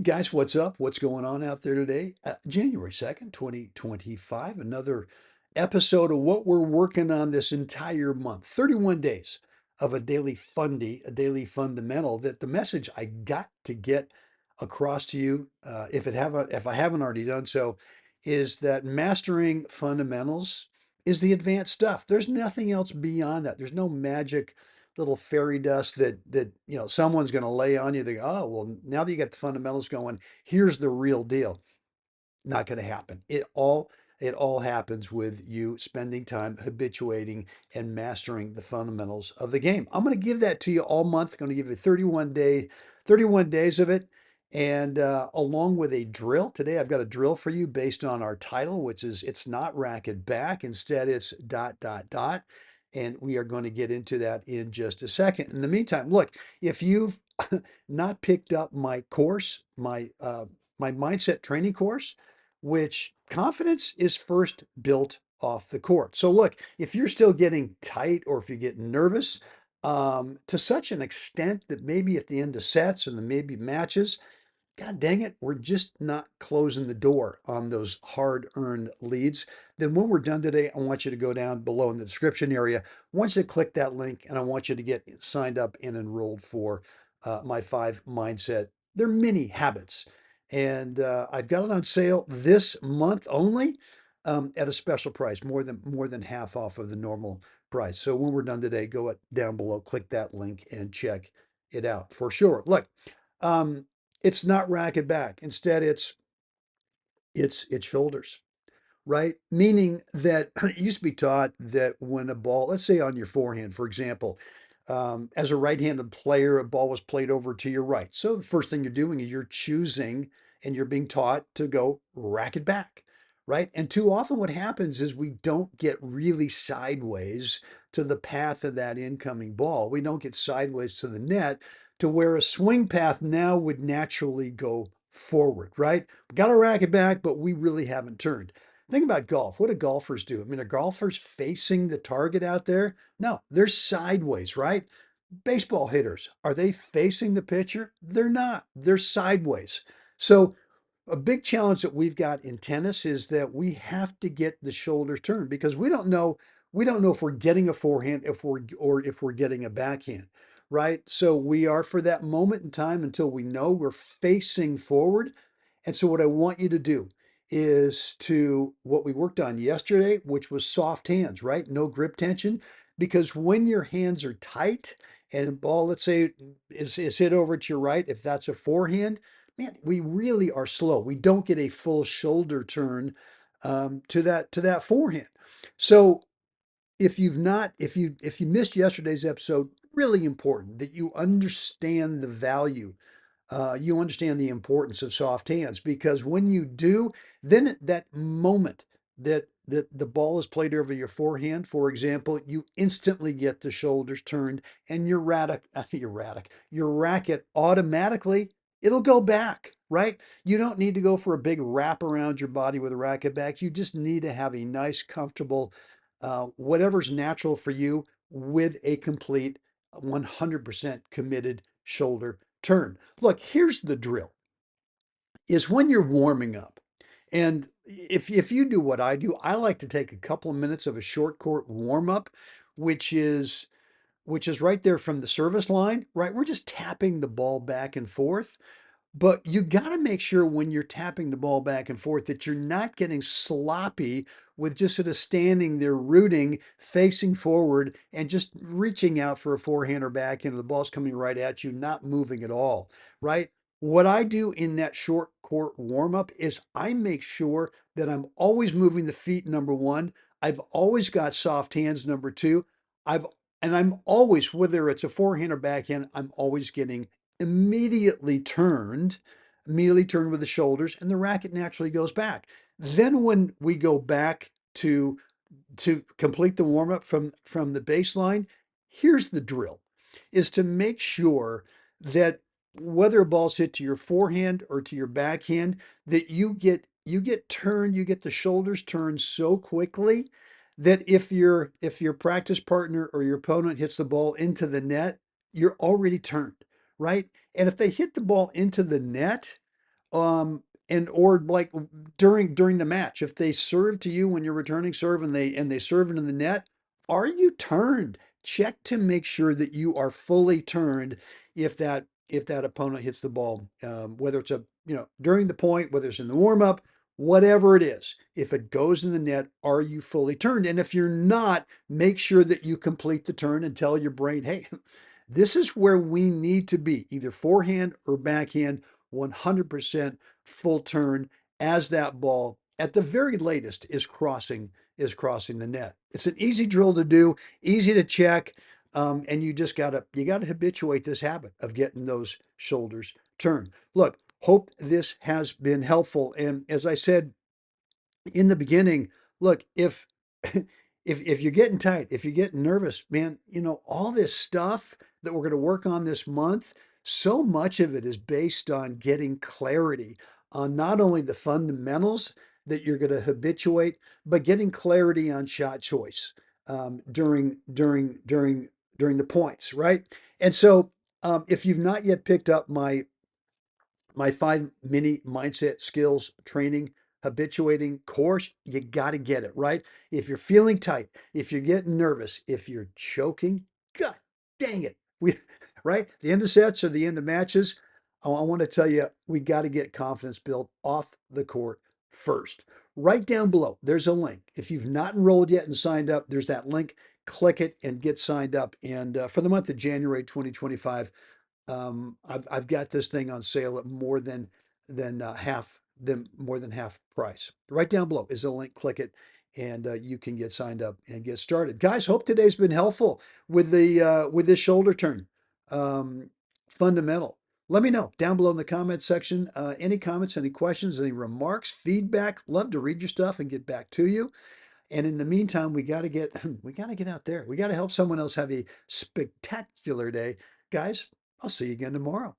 Guys, what's up? What's going on out there today? January 2nd, 2025. Another episode of what we're working on this entire month. 31 days of a daily fundy, a daily fundamental that the message I got to get across to you, if I haven't already done so, is that mastering fundamentals is the advanced stuff. There's nothing else beyond that. There's no magic little fairy dust that someone's going to lay on you. They go, oh well, now that you got the fundamentals going, here's the real deal. Not going to happen. It all happens with you spending time habituating and mastering the fundamentals of the game. I'm going to give that to you all month. Going to give you 31 days of it. And along with a drill today, I've got a drill for you based on our title, which is it's not racket back. Instead, it's dot, dot, dot. And we are going to get into that in just a second. In the meantime, look, if you've not picked up my course, my mindset training course, which confidence is first built off the court. So look, if you're still getting tight or if you get nervous to such an extent that maybe at the end of sets and the maybe matches, God dang it, we're just not closing the door on those hard-earned leads. Then when we're done today, I want you to go down below in the description area. I want you to click that link and I want you to get signed up and enrolled for my 5 mindset. They're mini habits. And I've got it on sale this month only at a special price, more than half off of the normal price. So when we're done today, down below, click that link and check it out for sure. Look, um, it's not racket back. Instead, it's shoulders, right? Meaning that it used to be taught that when a ball, let's say on your forehand, for example, as a right-handed player, a ball was played over to your right. So the first thing you're doing is you're choosing and you're being taught to go racket back, right? And too often what happens is we don't get really sideways to the path of that incoming ball. We don't get sideways to the net to where a swing path now would naturally go forward, right? We got our racket back, but we really haven't turned. Think about golf. What do golfers do? I mean, are golfers facing the target out there? No, they're sideways, right? Baseball hitters, are they facing the pitcher? They're not. They're sideways. So, a big challenge that we've got in tennis is that we have to get the shoulders turned because we don't know if we're getting a forehand if we're getting a backhand, right? So we are for that moment in time until we know we're facing forward. And so what I want you to do is to what we worked on yesterday, which was soft hands, right? No grip tension. Because when your hands are tight and the ball, let's say, is hit over to your right, if that's a forehand, man, we really are slow. We don't get a full shoulder turn to that forehand. So if you missed yesterday's episode, really important that you understand the value, you understand the importance of soft hands because when you do, then at that moment that the ball is played over your forehand, for example, you instantly get the shoulders turned and your racket automatically it'll go back, right? You don't need to go for a big wrap around your body with a racket back. You just need to have a nice, comfortable, whatever's natural for you with a complete 100% committed shoulder turn. Look, here's the drill is when you're warming up. And if you do what I do, I like to take a couple of minutes of a short court warm up, which is which is right there from the service line, right? We're just tapping the ball back and forth. But you got to make sure when you're tapping the ball back and forth that you're not getting sloppy with just sort of standing there rooting, facing forward, and just reaching out for a forehand or backhand. The ball's coming right at you, not moving at all, right? What I do in that short court warm up is I make sure that I'm always moving the feet, number one. I've always got soft hands, number two. I've and I'm always, whether it's a forehand or backhand, I'm always getting immediately turned, immediately turned with the shoulders, and the racket naturally goes back. Then when we go back to complete the warm up from the baseline, here's the drill: is to make sure that whether a ball's hit to your forehand or to your backhand, that you get turned, you get the shoulders turned so quickly that if your practice partner or your opponent hits the ball into the net, you're already turned, right? And if they hit the ball into the net, Um, and or like during the match, if they serve to you when you're returning serve and they serve it in the net, are you turned? Check to make sure that you are fully turned if that opponent hits the ball, whether it's during the point, whether it's in the warm up, whatever it is. If it goes in the net, are you fully turned? And if you're not, make sure that you complete the turn and tell your brain, hey, this is where we need to be, either forehand or backhand, 100% full turn as that ball at the very latest is crossing the net. It's an easy drill to do, easy to check, and you gotta habituate this habit of getting those shoulders turned. Look, hope this has been helpful. And as I said in the beginning, look, if if you're getting tight, if you're getting nervous, man, all this stuff that we're going to work on this month, so much of it is based on getting clarity on not only the fundamentals that you're going to habituate, but getting clarity on shot choice during the points, right? And so, if you've not yet picked up my 5 mini mindset skills training habituating course, you got to get it, right? If you're feeling tight, if you're getting nervous, if you're choking, god dang it, we right, the end of sets or the end of matches, I want to tell you, we got to get confidence built off the court first. Right down below there's a link. If you've not enrolled yet and signed up, there's that link. Click it and get signed up. And for the month of January 2025, I've got this thing on sale at more than half price. Right down below is a link. Click it, and you can get signed up and get started. Guys, hope today's been helpful with this shoulder turn um, fundamental. Let me know down below in the comments section. Any comments, any questions, any remarks, feedback. Love to read your stuff and get back to you. And in the meantime, we got to get we got to get out there. We got to help someone else have a spectacular day. Guys, I'll see you again tomorrow.